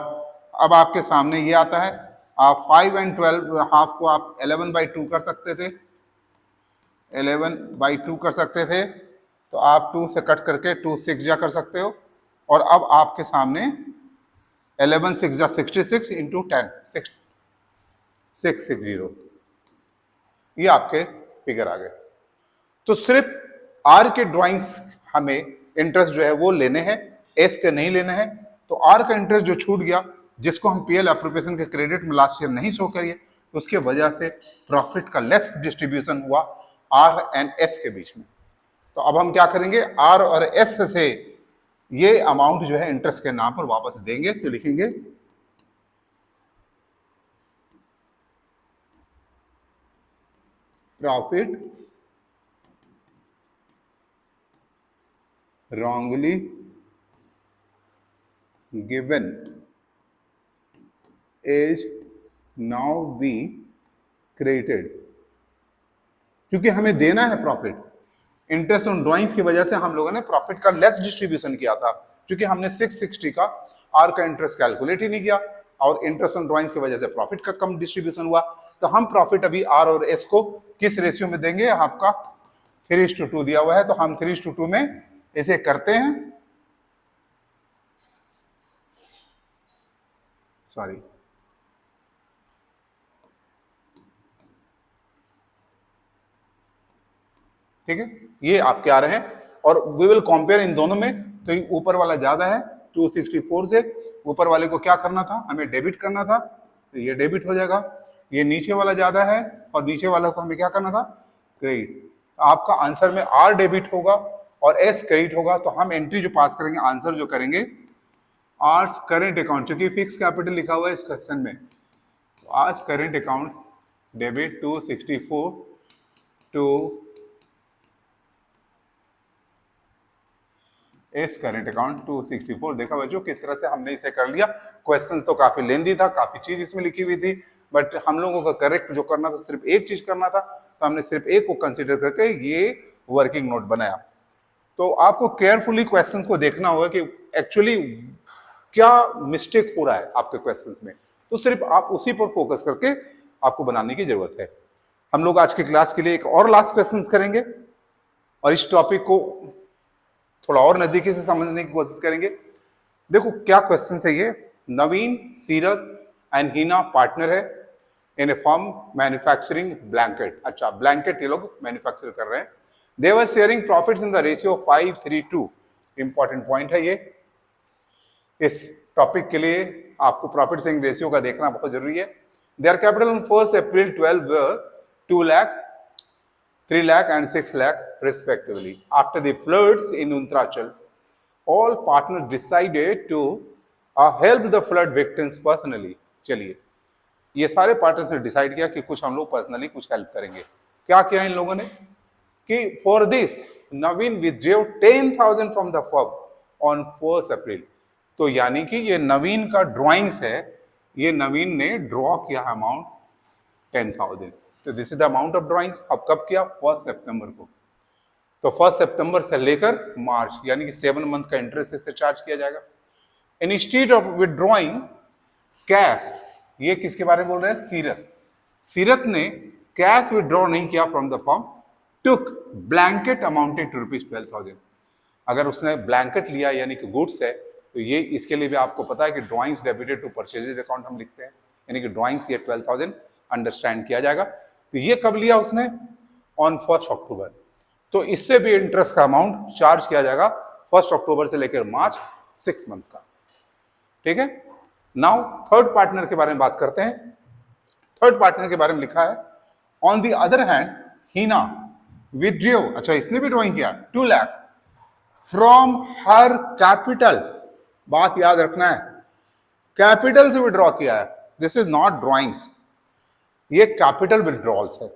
अब आपके सामने ये आता है। आप 5 and 12 हाफ को आप 11/2 कर सकते थे, 11/2 कर सकते थे, तो आप 2 से कट करके 2 6 जा कर सकते हो। और अब आपके सामने 11 6 जा 66 इंटू 10 660, ये आपके फिगर आ गए। तो सिर्फ आर के ड्राइंग्स हमें इंटरेस्ट जो है वो लेने हैं, एस के नहीं लेने हैं। तो आर का इंटरेस्ट जो छूट गया, जिसको हम पीएल एप्रोप्रिएशन के क्रेडिट में लास्ट ईयर नहीं शो करिए, तो उसके वजह से प्रॉफिट का लेस डिस्ट्रीब्यूशन हुआ आर एंड एस के बीच में। तो अब हम क्या करेंगे, आर और एस से ये अमाउंट जो है इंटरेस्ट के नाम पर वापस देंगे। तो लिखेंगे profit wrongly given is now be credited, क्योंकि हमें देना है प्रॉफिट। इंटरेस्ट ऑन ड्राइंग्स की वजह से हम लोगों ने प्रॉफिट का लेस डिस्ट्रीब्यूशन किया था, क्योंकि हमने 660 का आर का इंटरेस्ट कैलकुलेट ही नहीं किया, और इंटरेस्ट ऑन ड्राइंग्स की वजह से प्रॉफिट का कम डिस्ट्रीब्यूशन हुआ। तो हम प्रॉफिट अभी आर और एस को किस रेशियो में देंगे, आपका 3:2 दिया हुआ है, तो हम 3:2 में इसे करते हैं। सॉरी, ठीक है, ये आपके आ रहे हैं, और वी विल कंपेयर इन दोनों में। तो ये ऊपर वाला ज्यादा है 264 से, ऊपर वाले को क्या करना था, हमें डेबिट करना था, तो ये डेबिट हो जाएगा। ये नीचे वाला ज्यादा है, और नीचे वाला को हमें क्या करना था, क्रेडिट। आपका आंसर में आर डेबिट होगा और एस क्रेडिट होगा। तो हम एंट्री जो पास करेंगे, आंसर जो करेंगे, आर्स करेंट अकाउंट, क्योंकि फिक्स कैपिटल लिखा हुआ है इस क्वेश्चन में, R's current account debit 264 to S current account 264। देखा बच्चों किस तरह से हमने इसे कर लिया। क्वेश्चन तो काफी लेंदी था, काफी चीज इसमें लिखी हुई थी, बट हम लोगों को करेक्ट जो करना था सिर्फ एक चीज करना था, तो हमने सिर्फ एक को कंसिडर करके ये वर्किंग नोट बनाया। तो आपको केयरफुली क्वेश्चंस को देखना होगा कि एक्चुअली क्या मिस्टेक हो रहा है आपके क्वेश्चंस में, तो सिर्फ आप उसी पर फोकस करके आपको बनाने की जरूरत है। हम लोग आज की क्लास के लिए एक और लास्ट क्वेश्चंस करेंगे, और इस टॉपिक को थोड़ा और नजदीकी से समझने की कोशिश करेंगे। देखो क्या क्वेश्चन है ये, नवीन, सीरत एंड हीना पार्टनर है in a firm manufacturing blanket. अच्छा, ब्लैंकेट ये लोग मैन्युफैक्चर कर रहे हैं। They were sharing profits in the ratio 5:3:2। Important point है ये, इस टॉपिक के लिए आपको प्रॉफिट शेयरिंग रेशियो का देखना बहुत जरूरी है। Their capital on 1 April 12 were 2 lakh, 3 lakh and 6 lakh respectively. After the floods in Uttarakhand, all partners decided to help the flood victims personally. चलिए, ये सारे पार्टनर्स ने डिसाइड किया कि कुछ हम लोग पर्सनली कुछ हेल्प करेंगे। क्या किया इन लोगों ने कि for this Naveen withdrew 10,000 from the firm on 1 अप्रैल। तो यानी कि ये नवीन का ड्राइंग्स है, ये नवीन ने ड्रॉ किया अमाउंट 10,000। तो this is the amount of drawings. अब कब किया, 1 सितंबर को। तो 1 सितंबर से लेकर मार्च, यानी कि 7 मंथ का इंटरेस्ट इससे चार्ज किया जाएगा। इंस्टीट्यूट ऑफ विड्रॉइंग कैश, ये किसके बारे में बोल रहे हैं, सीरत। सीरत ने कैश विड्रॉ नहीं किया from the firm, took blanket amounted to ₹12,000। अगर उसने ब्लैंकेट लिया यानी कि गुड्स है, तो ये इसके लिए भी आपको पता है कि drawings debited to purchases account हम लिखते हैं, यानी कि ड्राइंग्स ये 12,000 अंडरस्टैंड किया जाएगा। तो ये कब लिया उसने, ऑन 1 अक्टूबर। तो इससे भी इंटरेस्ट का अमाउंट चार्ज किया जाएगा 1 अक्टूबर से लेकर मार्च, 6 मंथ्स का। ठीक है, नाउ थर्ड पार्टनर के बारे में बात करते हैं। थर्ड पार्टनर के बारे में लिखा है, on the other hand Heena withdraw, अच्छा इसने भी ड्रॉइंग किया 2 लाख फ्रॉम हर कैपिटल। बात याद रखना है, कैपिटल से विड्रॉ किया है, दिस इज नॉट ड्रॉइंग्स, ये कैपिटल विड्रॉल्स है।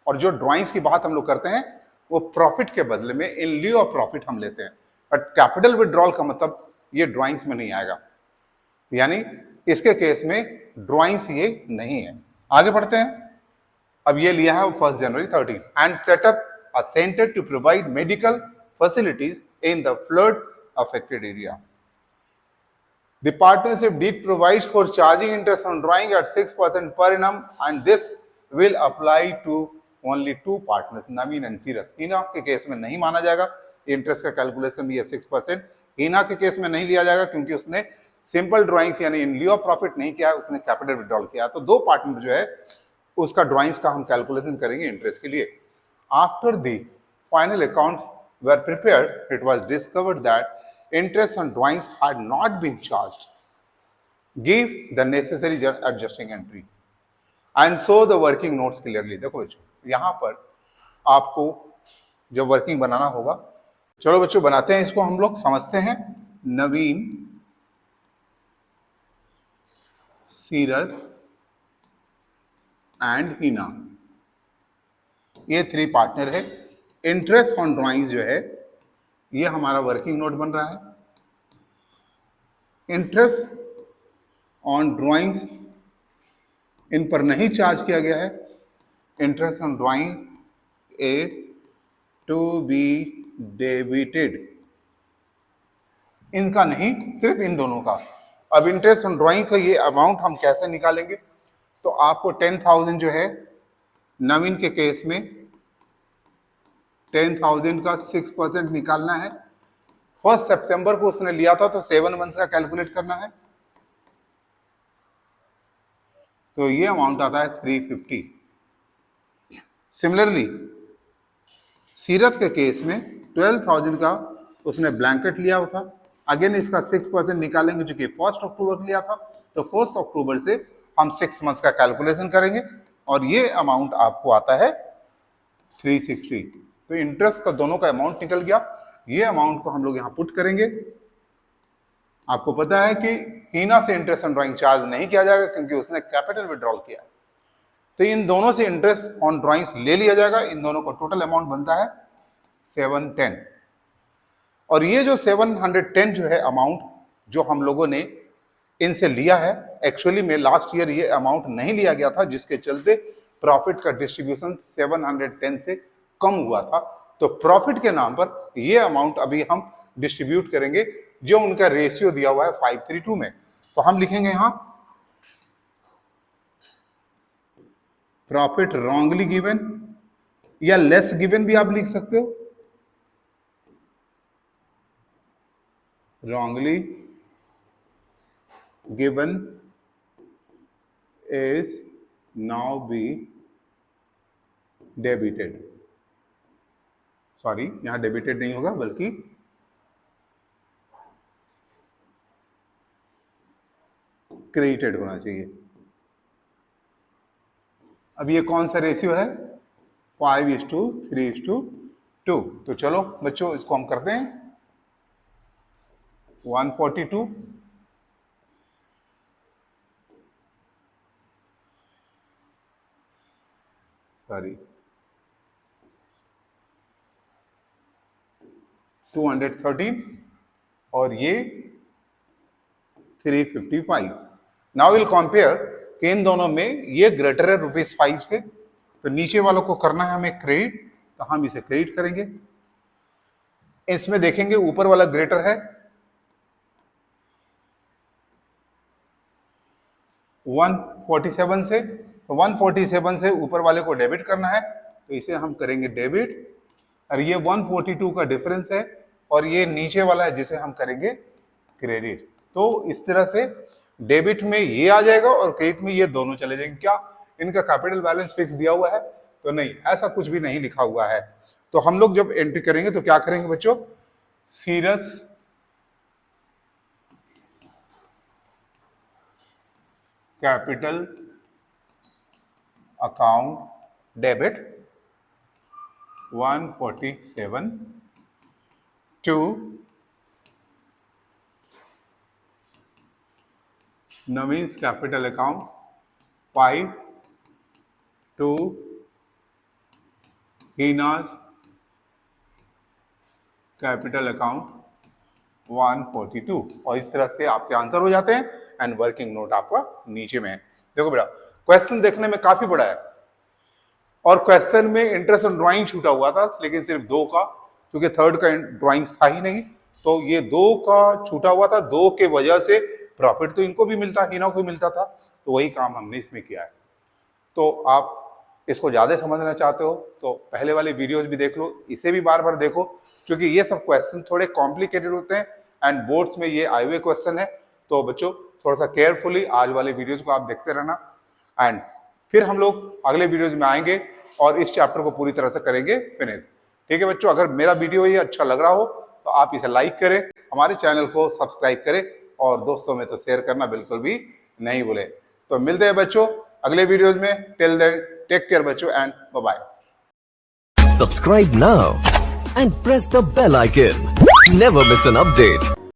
और जो ड्राइंग्स की बात हम लोग करते हैं वो प्रॉफिट के बदले में इन लिeu ऑफ प्रॉफिट हम लेते हैं, बट कैपिटल विड्रॉल का मतलब ये ड्राइंग्स में नहीं आएगा, यानी इसके केस में ड्राइंग्स ये नहीं है। आगे बढ़ते हैं। अब ये लिया है 1 January 13 and set up a centre to provide medical facilities in the flood affected area. The partnership deed provides for charging interest on drawing at 6% per annum, and this will apply to only to partners, Naveen and Seerat. Heena के case में नहीं माना जाएगा, interest का calculation भी है 6%। हीना के case में नहीं लिया जाएगा क्योंकि उसने सिंपल ड्राइंग्स यानी इन लियो ऑफ प्रॉफिट नहीं किया, उसने कैपिटल विड्रॉल किया। तो दो पार्टनर जो है उसका ड्राइंग्स का हम कैलकुलेशन करेंगे इंटरेस्ट के लिए। After the final accounts were prepared, it was discovered that interest on drawings had not been charged. Give the necessary adjusting entry and show the working notes clearly. देखो बच्चों, यहाँ पर आपको जब वर्किंग बनाना होगा, चलो बच्चों बनाते हैं इसको, हम लोग समझते हैं। नवीन, सीरत एंड हीना, ये थ्री पार्टनर है। इंटरेस्ट ऑन ड्राइंग्स जो है ये हमारा वर्किंग नोट बन रहा है। इंटरेस्ट ऑन ड्राइंग्स इन पर नहीं चार्ज किया गया है। Interest on drawing a to be debited, इनका नहीं, सिर्फ इन दोनों का। अब इंटरेस्ट ऑन ड्राइंग का ये अमाउंट हम कैसे निकालेंगे, तो आपको 10,000 जो है नवीन के केस में 10,000 का 6% निकालना है। 1 सितंबर को उसने लिया था तो 7 मंथ्स का कैलकुलेट करना है, तो ये अमाउंट आता है 350। सिमिलरली सीरत के केस में 12,000 का उसने ब्लैंकेट लिया हुआ था। अगेन इसका 6% निकालेंगे, जो कि 1 अक्टूबर को लिया था, तो 1 अक्टूबर से हम 6 मंथ्स का कैलकुलेशन करेंगे और ये अमाउंट आपको आता है 360। तो इंटरेस्ट का दोनों का अमाउंट निकल गया। ये अमाउंट को हम लोग यहाँ पुट करेंगे। आपको पता है कि हीना से इंटरेस्ट ऑन ड्राइंग चार्ज नहीं किया जाएगा क्योंकि उसने कैपिटल विड्रॉल किया, तो इन दोनों से इंटरेस्ट ऑन ड्राइंग्स ले लिया जाएगा। इन दोनों का टोटल अमाउंट बनता है 710। और ये जो 710 जो है अमाउंट जो हम लोगों ने इनसे लिया है, एक्चुअली में लास्ट ईयर ये अमाउंट नहीं लिया गया था, जिसके चलते प्रॉफिट का डिस्ट्रीब्यूशन 710 से कम हुआ था। तो प्रॉफिट के नाम पर ये अमाउंट अभी हम डिस्ट्रीब्यूट करेंगे, जो उनका रेशियो दिया हुआ है 5:3 में। तो हम लिखेंगे यहां प्रॉफिट रॉन्गली गिवन, या लेस गिवन भी आप लिख सकते हो। wrongly given is now be debited। Sorry, यहां डेबिटेड नहीं होगा बल्कि क्रेडिटेड होना चाहिए। अब ये कौन सा रेशियो है, 5:3:2। तो चलो बच्चों इसको हम करते हैं 142 सॉरी 213 और ये 355। नाउ विल कंपेयर कि इन दोनों में ये ग्रेटर है ₹5 से, तो नीचे वालों को करना है हमें क्रेडिट, तो हम इसे क्रेडिट करेंगे। इसमें देखेंगे ऊपर वाला ग्रेटर है 147 से, तो 147 से ऊपर वाले को डेबिट करना है, तो इसे हम करेंगे डेबिट। और ये 142 का डिफरेंस है और ये नीचे वाला है जिसे हम करेंगे क्रेडिट। तो इस तरह से डेबिट में ये आ जाएगा और क्रेडिट में ये दोनों चले जाएंगे। क्या इनका कैपिटल बैलेंस फिक्स दिया हुआ है? तो नहीं, ऐसा कुछ भी नहीं लिखा हुआ है। तो हम लोग जब एंट्री करेंगे तो क्या करेंगे बच्चों, सीरियस capital account debit 147 to Naveen's capital account 5 to Heena's capital account 142। और इस तरह से आपके आंसर हो जाते हैं एंड वर्किंग नोट आपका नीचे में है। देखो बेटा, क्वेश्चन देखने में काफी बड़ा है और क्वेश्चन में इंटरेस्ट ऑन ड्राइंग छूटा हुआ था, लेकिन सिर्फ 2 का, क्योंकि थर्ड का ड्राइंग था ही नहीं, तो ये 2 का छूटा हुआ था। 2 के वजह से प्रॉफिट तो इनको भी मिलता, हीना को भी मिलता था, तो वही काम हमने इसमें किया है। तो आप इसको ज़्यादा समझना चाहते हो तो पहले वाली वीडियोज भी देख लो, इसे भी बार बार देखो, क्योंकि ये सब क्वेश्चन थोड़े कॉम्प्लिकेटेड होते हैं एंड बोर्ड्स में ये आए हुए क्वेश्चन है। तो बच्चों थोड़ा सा केयरफुली आज वाले वीडियोज को आप देखते रहना एंड फिर हम लोग अगले वीडियोज में आएंगे और इस चैप्टर को पूरी तरह से करेंगे फिनिश। ठीक है बच्चों, अगर मेरा वीडियो ये अच्छा लग रहा हो तो आप इसे लाइक करें, हमारे चैनल को सब्सक्राइब करें और दोस्तों में तो शेयर करना बिल्कुल भी नहीं भूलें। तो मिलते हैं बच्चों अगले वीडियोज में। टिल देन टेक केयर बच्चों and bye bye. Subscribe now and press the bell icon. Never miss an update.